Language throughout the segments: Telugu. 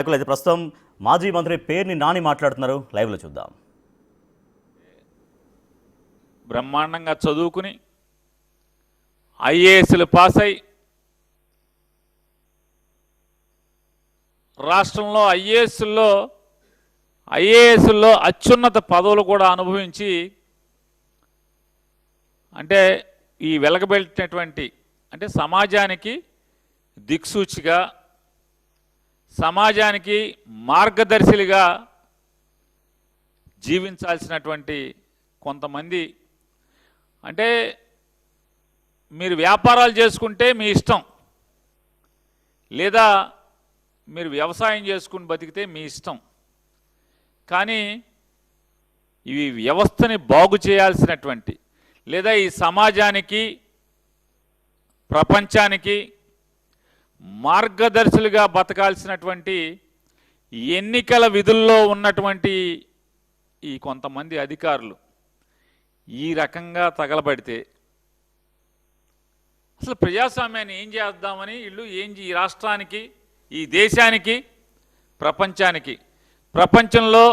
అయితే ప్రస్తుతం మాజీ మంత్రి పేర్ని నాని మాట్లాడుతున్నారు. లైవ్లో చూద్దాం. బ్రహ్మాండంగా చదువుకుని ఐఏఎస్లు పాస్ అయి రాష్ట్రంలో ఐఏఎస్లో అత్యున్నత పదవులు కూడా అనుభవించి అంటే ఈ వెలగబెట్టినటువంటి అంటే సమాజానికి దిక్సూచిగా సమాజానికి మార్గదర్శిగా జీవించాల్సినటువంటి కొంతమంది అంటే మీరు వ్యాపారాలు చేసుకుంటే మీ ఇష్టం, లేదా మీరు వ్యవసాయం చేసుకుని బతికితే మీ ఇష్టం. కానీ ఇవి వ్యవస్థని బాగు చేయాల్సినటువంటి లేదా ఈ సమాజానికి ప్రపంచానికి మార్గదర్శులుగా బతకాల్సినటువంటి ఎన్నికల విధుల్లో ఉన్నటువంటి ఈ కొంతమంది అధికారులు ఈ రకంగా తగలబడితే అసలు ప్రజాస్వామ్యాన్ని ఏం చేద్దామని వీళ్ళు ఈ రాష్ట్రానికి ఈ దేశానికి ప్రపంచంలో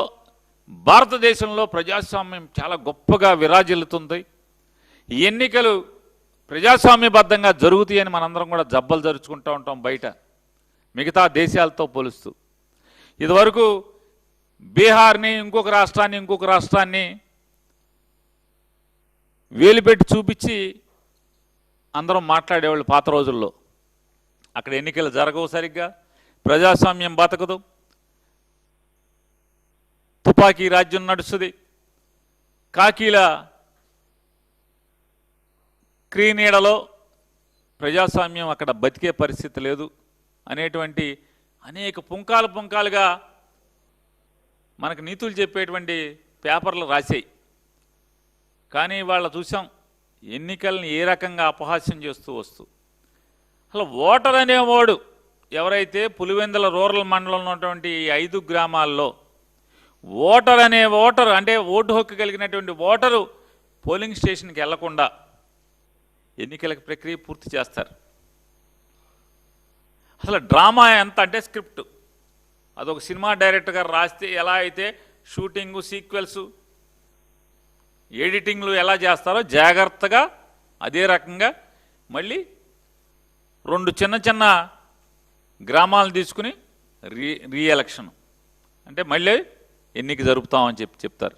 భారతదేశంలో ప్రజాస్వామ్యం చాలా గొప్పగా విరాజిల్లుతుంది. ఈ ఎన్నికలు ప్రజాస్వామ్యబద్ధంగా జరుగుతాయని మనందరం కూడా జబ్బలు జరుచుకుంటూ ఉంటాం బయట మిగతా దేశాలతో పోలుస్తూ. ఇదివరకు బీహార్ని ఇంకొక రాష్ట్రాన్ని వేలుపెట్టి చూపించి అందరం మాట్లాడేవాళ్ళు పాత రోజుల్లో. అక్కడ ఎన్నికలు జరగవు సరిగ్గా, ప్రజాస్వామ్యం బతకదు, తుపాకీ రాజ్యం నడుస్తుంది, కాకీల క్రీనీడలో ప్రజాస్వామ్యం అక్కడ బతికే పరిస్థితి లేదు అనేటువంటి అనేక పుంకాలుగా మనకు నీతులు చెప్పేటువంటి పేపర్లు రాశాయి. కానీ వాళ్ళ చూసాం ఎన్నికల్ని ఏ రకంగా అపహాస్యం చేస్తూ వస్తూ. అసలు ఓటర్ అనేవాడు ఎవరైతే పులివెందుల రూరల్ మండలంలో ఉన్నటువంటి ఈ 5 గ్రామాల్లో ఓటర్ అంటే ఓటు హక్కు కలిగినటువంటి ఓటరు పోలింగ్ స్టేషన్కి వెళ్లకుండా ఎన్నికల ప్రక్రియ పూర్తి చేస్తారు. అసలు డ్రామా ఎంత అంటే స్క్రిప్ట్ అదొక సినిమా డైరెక్టర్ గారు రాస్తే ఎలా అయితే షూటింగు సీక్వెల్స్ ఎడిటింగ్లు ఎలా చేస్తారో జాగ్రత్తగా అదే రకంగా మళ్ళీ 2 చిన్న గ్రామాలను తీసుకుని రీఎలక్షన్ అంటే మళ్ళీ ఎన్నిక జరుపుతామని చెప్తారు.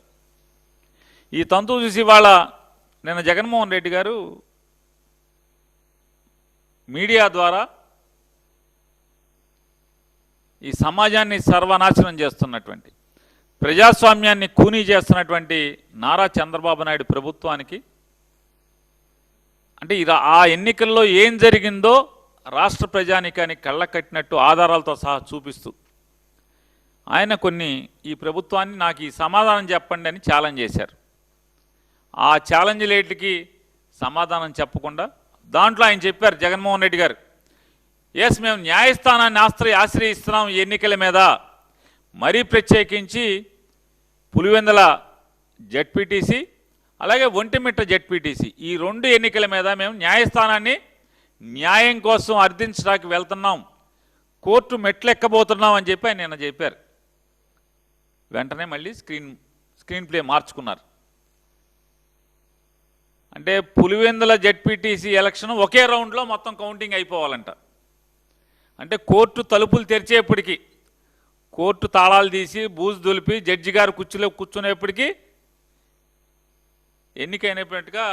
ఈ తంతు చూసి వాళ్ళ నిన్న జగన్మోహన్ రెడ్డి గారు మీడియా ద్వారా ఈ సమాజాన్ని సర్వనాశనం చేస్తున్నటువంటి ప్రజాస్వామ్యాన్ని కూనీ చేస్తున్నటువంటి నారా చంద్రబాబు నాయుడు ప్రభుత్వానికి అంటే ఆ ఎన్నికల్లో ఏం జరిగిందో రాష్ట్ర ప్రజానికానికి కళ్ళ కట్టినట్టు ఆధారాలతో సహా చూపిస్తూ ఆయన ఈ ప్రభుత్వాన్ని నాకు ఈ సమాధానం చెప్పండి అని ఛాలెంజ్ చేశారు. ఆ ఛాలెంజ్లేట్లకి సమాధానం చెప్పకుండా దాంట్లో ఆయన చెప్పారు జగన్మోహన్ రెడ్డి గారు, మేము న్యాయస్థానాన్ని ఆశ్రయిస్తున్నాం ఈ ఎన్నికల మీద, మరీ ప్రత్యేకించి పులివెందుల జెడ్పీటీసీ అలాగే ఒంటిమిట్ట జెడ్పీటీసీ ఈ 2 ఎన్నికల మీద మేము న్యాయస్థానాన్ని న్యాయం కోసం అర్థించడానికి వెళ్తున్నాం, కోర్టు మెట్లెక్కబోతున్నాం అని చెప్పి ఆయన నిన్న చెప్పారు. వెంటనే మళ్ళీ స్క్రీన్ ప్లే మార్చుకున్నారు. అంటే పులివెందుల జెడ్పీటీసీ ఎలక్షన్ ఒకే రౌండ్లో మొత్తం కౌంటింగ్ అయిపోవాలంట. అంటే కోర్టు తలుపులు తెరిచేప్పటికీ కోర్టు తాళాలు తీసి బూజు దులిపి జడ్జి గారు కుర్చీలో కూర్చునేప్పటికీ ఎన్నికైనట్టుగా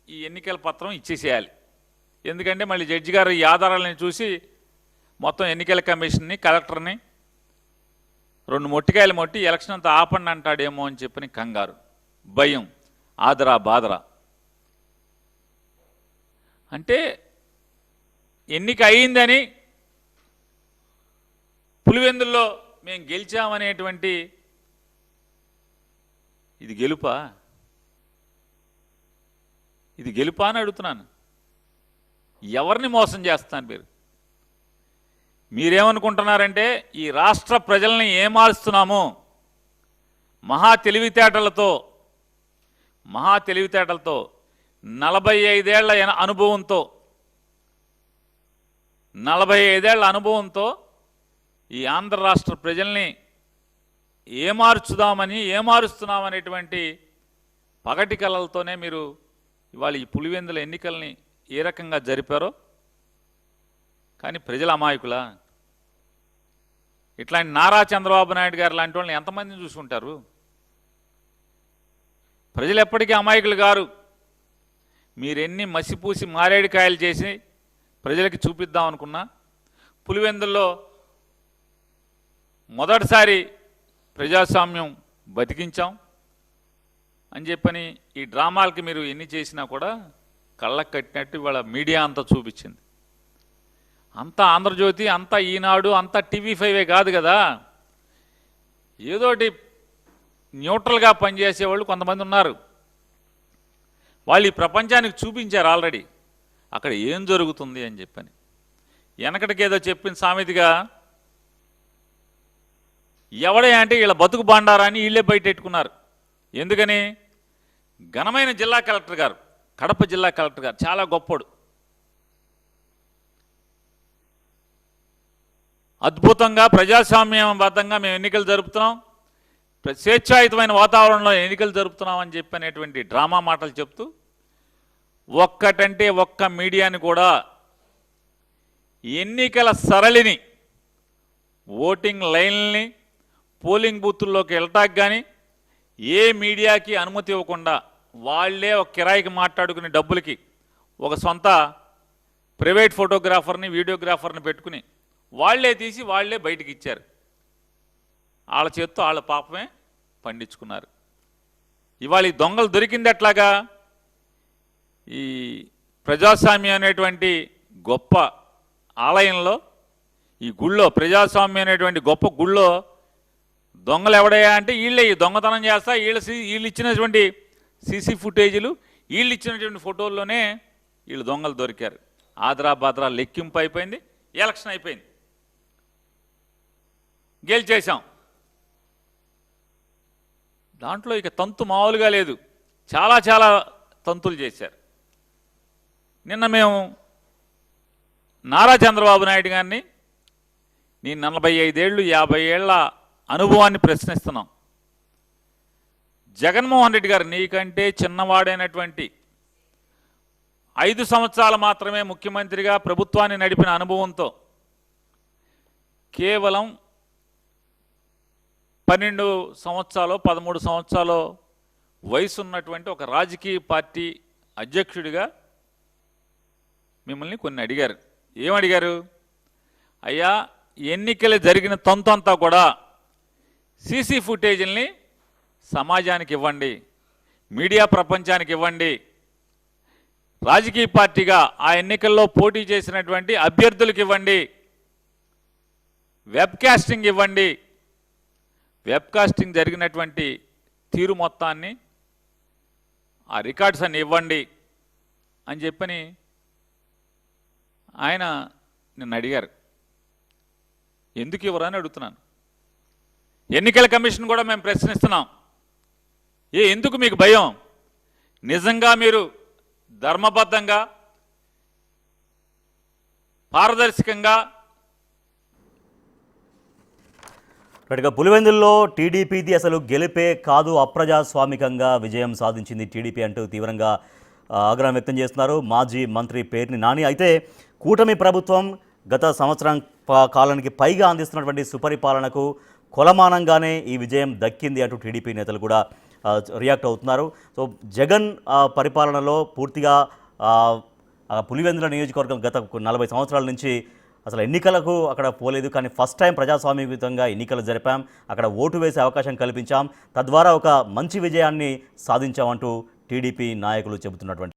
ఈ ఎన్నికల పత్రం ఇచ్చేసేయాలి. ఎందుకంటే మళ్ళీ జడ్జి గారు ఈ ఆధారాలను చూసి మొత్తం ఎన్నికల కమిషన్ని కలెక్టర్ని 2 మొట్టికాయలు మొట్టి ఎలక్షన్ అంతా ఆపండి అంటాడేమో అని చెప్పని కంగారు, భయం, ఆదరా బాదరా. అంటే ఎన్నిక అయిందని పులివెందుల్లో మేము గెలిచామనేటువంటి ఇది గెలుపా అని అడుగుతున్నాను. ఎవరిని మోసం చేస్తున్నారు మీరేమనుకుంటున్నారంటే ఈ రాష్ట్ర ప్రజల్ని ఏమారుస్తున్నాము మహా తెలివితేటలతో 45 ఏళ్ల అనుభవంతో ఈ ఆంధ్ర రాష్ట్ర ప్రజల్ని ఏమారుస్తున్నామనేటువంటి పగటి కళలతోనే మీరు ఇవాళ ఈ పులివెందుల ఎన్నికల్ని ఏ రకంగా జరిపారో. కానీ ప్రజల అమాయకులా? ఇట్లాంటి నారా చంద్రబాబు నాయుడు గారు లాంటి వాళ్ళని ఎంతమందిని చూసుకుంటారు? ప్రజలు ఎప్పటికీ అమాయకులు గారు. మీరెన్ని మసిపూసి మారేడుకాయలు చేసి ప్రజలకి చూపిద్దాం అనుకున్నా, పులివెందుల్లో మొదటిసారి ప్రజాస్వామ్యం బతికించాం అని చెప్పని ఈ డ్రామాలకి మీరు ఎన్ని చేసినా కూడా కళ్ళకు కట్టినట్టు ఇవాళ మీడియా అంతా చూపించింది. అంతా ఆంధ్రజ్యోతి, అంతా ఈనాడు, అంతా TV5 కాదు కదా. ఏదోటి న్యూట్రల్గా పనిచేసేవాళ్ళు కొంతమంది ఉన్నారు. వాళ్ళు ఈ ప్రపంచానికి చూపించారు ఆల్రెడీ అక్కడ ఏం జరుగుతుంది అని చెప్పని. వెనకటికి ఏదో చెప్పిన సామెతగా ఎవడే అంటే వీళ్ళ బతుకు బాండారాన్ని వీళ్ళే బయటెట్టుకున్నారు. ఎందుకని? ఘనమైన జిల్లా కలెక్టర్ గారు, కడప జిల్లా కలెక్టర్ గారు చాలా గొప్పోడు, అద్భుతంగా ప్రజాస్వామ్యబద్ధంగా మేము ఎన్నికలు జరుపుతున్నాం, స్వేచ్ఛాయుతమైన వాతావరణంలో ఎన్నికలు జరుపుతున్నాం అని చెప్పనేటువంటి డ్రామా మాటలు చెప్తూ ఒక్కటంటే ఒక్క మీడియాని కూడా ఎన్నికల సరళిని, ఓటింగ్ లైన్లని, పోలింగ్ బూతుల్లోకి వెళ్ళటానికి కానీ ఏ మీడియాకి అనుమతి ఇవ్వకుండా వాళ్లే ఒక కిరాయికి మాట్లాడుకునే డబ్బులకి ఒక సొంత ప్రైవేట్ ఫోటోగ్రాఫర్ని, వీడియోగ్రాఫర్ని పెట్టుకుని వాళ్లే తీసి వాళ్లే బయటికి ఇచ్చారు. వాళ్ళ చేత్తో వాళ్ళ పాపమే పండించుకున్నారు. ఇవాళ ఈ దొంగలు దొరికింది ఎట్లాగా? ఈ ప్రజాస్వామ్యం అనేటువంటి గొప్ప ఆలయంలో, ఈ గుళ్ళో, ప్రజాస్వామ్యం అనేటువంటి గొప్ప గుళ్ళో దొంగలు ఎవడయ్యా అంటే వీళ్ళే ఈ దొంగతనం చేస్తా, వీళ్ళు ఇచ్చినటువంటి సీసీ ఫుటేజీలు, వీళ్ళు ఇచ్చినటువంటి ఫోటోల్లోనే వీళ్ళు దొంగలు దొరికారు. ఆదరా బాదరా లెక్కింపు అయిపోయింది, ఎలక్షన్ అయిపోయింది, గెలిచేశాం. దాంట్లో ఇక తంతు మామూలుగా లేదు, చాలా చాలా తంతులు చేశారు. నిన్న మేము నారా చంద్రబాబు నాయుడు గారిని, నీ 45 ఏళ్ళు 50 ఏళ్ల అనుభవాన్ని ప్రశ్నిస్తున్నాం. జగన్మోహన్ రెడ్డి గారు నీకంటే చిన్నవాడైనటువంటి 5 సంవత్సరాలు మాత్రమే ముఖ్యమంత్రిగా ప్రభుత్వాన్ని నడిపిన అనుభవంతో కేవలం 12 సంవత్సరాలు 13 సంవత్సరాలు వయసు ఉన్నటువంటి ఒక రాజకీయ పార్టీ అధ్యక్షుడిగా మిమ్మల్ని కొన్ని అడిగారు. ఏమడిగారు? అయ్యా, ఎన్నికలు జరిగిన తొంతంతా కూడా సీసీ ఫుటేజీల్ని సమాజానికి ఇవ్వండి, మీడియా ప్రపంచానికి ఇవ్వండి, రాజకీయ పార్టీగా ఆ ఎన్నికల్లో పోటీ చేసినటువంటి అభ్యర్థులకు ఇవ్వండి, వెబ్కాస్టింగ్ ఇవ్వండి, వెబ్కాస్టింగ్ జరిగినటువంటి తీరు మొత్తాన్ని, ఆ రికార్డ్స్ అన్ని ఇవ్వండి అని చెప్పని ఆయన నిన్ను అడిగారు. ఎందుకు ఇవ్వరని అడుగుతున్నాను. ఎన్నికల కమిషన్ కూడా మేము ప్రశ్నిస్తున్నాం. ఎందుకు మీకు భయం? నిజంగా మీరు ధర్మబద్ధంగా, పారదర్శకంగా పులివెందుల్లో టీడీపీది అసలు గెలిపే కాదు, అప్రజాస్వామికంగా విజయం సాధించింది టీడీపీ అంటూ తీవ్రంగా ఆగ్రహం వ్యక్తం చేస్తున్నారు మాజీ మంత్రి పేర్ని నాని. అయితే కూటమి ప్రభుత్వం గత సంవత్సరం కాలానికి పైగా అందిస్తున్నటువంటి సుపరిపాలనకు కొలమానంగానే ఈ విజయం దక్కింది అంటూ టీడీపీ నేతలు కూడా రియాక్ట్ అవుతున్నారు. సో జగన్ పరిపాలనలో పూర్తిగా పులివెందుల నియోజకవర్గం గత 40 సంవత్సరాల నుంచి అసలు ఎన్నికలకు అక్కడ పోలేదు. కానీ ఫస్ట్ టైం ప్రజాస్వామ్యయుతంగా ఎన్నికలు జరిపాం, అక్కడ ఓటు వేసే అవకాశం కల్పించాం, తద్వారా ఒక మంచి విజయాన్ని సాధించామంటూ టీడీపీ నాయకులు చెబుతున్నటువంటి